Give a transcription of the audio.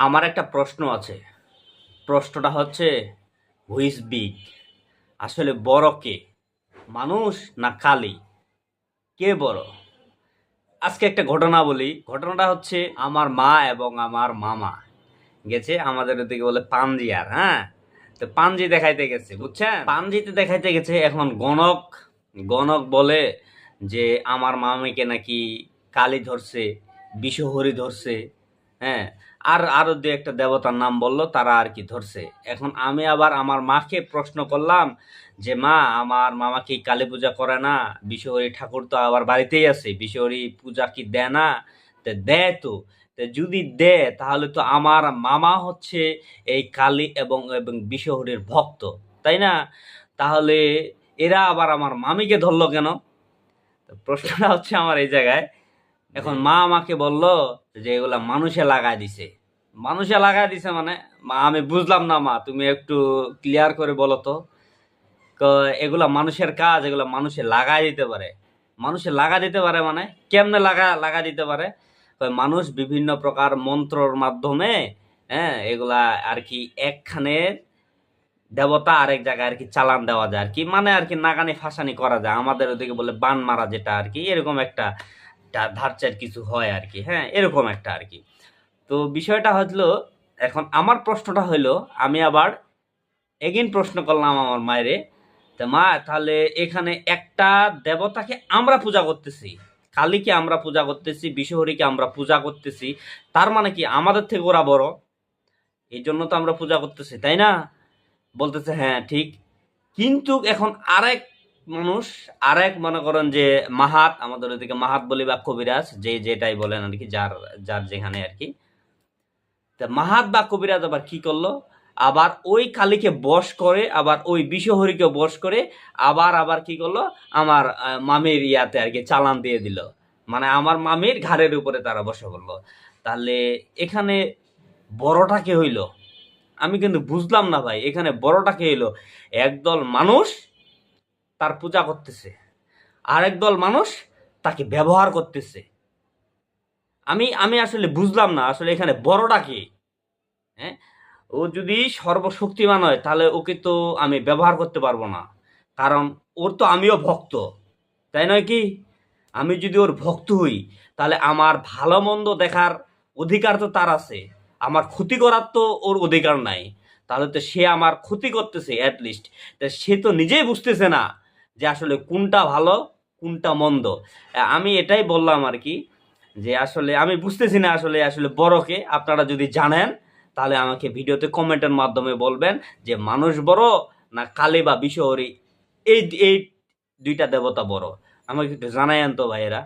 আমার একটা প্রশ্ন আছে। প্রশ্নটা হচ্ছে, হু ইজ বিগ? আসলে বড় কে, মানুষ না কালী? কে বড়? আজকে একটা ঘটনা বলি। ঘটনাটা হচ্ছে, আমার মা এবং আমার মামা গেছে আমাদের ওদিকে বলে পাঞ্জিয়ার, হ্যাঁ। তো পাঞ্জি দেখাইতে গেছে, বুঝছেন? পাঞ্জিতে দেখাইতে গেছে। এখন গণক গণক বলে যে আমার মামিকে নাকি কালী ধরছে, বিষহরি ধরছে, হ্যাঁ। আর আরো দু একটা দেবতার নাম বললো, তারা আর কি ধরছে। এখন আমি আবার আমার মাকে প্রশ্ন করলাম যে মা, আমার মামা কি কালী পূজা করে না? বিষহরি ঠাকুর তো আবার বাড়িতেই আছে, বিষহরি পূজা কি দেয় না? তো দেয় তো। তো যদি দেয় তাহলে তো আমার মামা হচ্ছে এই কালী এবং এবং বিষহরির ভক্ত, তাই না? তাহলে এরা আবার আমার মামিকে ধরলো কেন? তো প্রশ্নটা হচ্ছে আমার এই জায়গায়। এখন মা আমাকে বলল যে এগুলা মানুষে লাগাই দিছে। মানুষে লাগাই দিছে মানে? মা, আমি বুঝলাম না মা, তুমি একটু ক্লিয়ার করে বলো তো। এগুলা মানুষের কাজ, এগুলা মানুষে লাগাই দিতে পারে। মানুষে লাগা দিতে পারে মানে কেমনে লাগা দিতে পারে? মানুষ বিভিন্ন প্রকার মন্ত্রর মাধ্যমে, হ্যাঁ, এগুলা আর কি একখানে দেবতা আরেক জায়গায় আর কি চালান দেওয়া যায় আর কি, মানে আর কি নাগানি ফাঁসানি করা যায়। আমাদের ওদিকে বলে বান মারা, যেটা আর কি এরকম একটা ধারচার কিছু হয় আর কি, হ্যাঁ, এরকম একটা আর কি। তো বিষয়টা হলো, এখন আমার প্রশ্নটা হইলো, আমি আবার এগেইন প্রশ্ন করলাম আমার মায়েরে। তা মা, তাহলে এখানে একটা দেবতাকে আমরা পূজা করতেছি, কালীকে আমরা পূজা করতেছি, বিশ্বহরিকে আমরা পূজা করতেছি, তার মানে কি আমাদের থেকে ওরা বড়? এই জন্য তো আমরা পূজা করতেছি, তাই না? বলতেছে হ্যাঁ ঠিক। কিন্তু এখন আরেক মানুষ, আরেক মনে করেন যে মাহাত, আমাদের ওইদিকে মাহাত বলি বা কবিরাজ, যে যেটাই বলেন আর কি, যার যার যেখানে আর কি। তা মাহাত বা কবিরাজ আবার কি করলো? আবার ওই কালীকে বশ করে, আবার ওই বিষহরিকে বশ করে, আবার আবার কি করলো, আমার মামির ইয়াতে আর কি চালান দিয়ে দিল। মানে আমার মামির ঘাড়ের উপরে তারা বসে করলো। তাহলে এখানে বড়টা কে হইল? আমি কিন্তু বুঝলাম না ভাই, এখানে বড়টা কে হইলো? একদল মানুষ তার পূজা করতেছে, আর একদল মানুষ তাকে ব্যবহার করতেছে। আমি আমি আসলে বুঝলাম না আসলে এখানে বড়টা কে। হ্যাঁ, ও যদি সর্বশক্তিমান হয় তাহলে ওকে তো আমি ব্যবহার করতে পারবো না, কারণ ওর তো আমিও ভক্ত, তাই নয় কি? আমি যদি ওর ভক্ত হই, তাহলে আমার ভালো মন্দ দেখার অধিকার তো তার আছে, আমার ক্ষতি করার তো ওর অধিকার নাই। তাহলে তো সে আমার ক্ষতি করতেছে অ্যাটলিস্ট। তা সে তো নিজেই বুঝতেছে না যে আসলে কোনটা ভালো, কোনটা মন্দ। আমি এটাই বললাম আর কি, যে আসলে আমি বুঝতেছি না আসলে আসলে বড়কে আপনারা যদি জানেন, তাহলে আমাকে ভিডিওতে কমেন্টের মাধ্যমে বলবেন যে মানুষ বড় না কালী বা বিষহরি, এই এই দুইটা দেবতা বড়। আমাকে একটু জানায়েন তো ভাইয়েরা।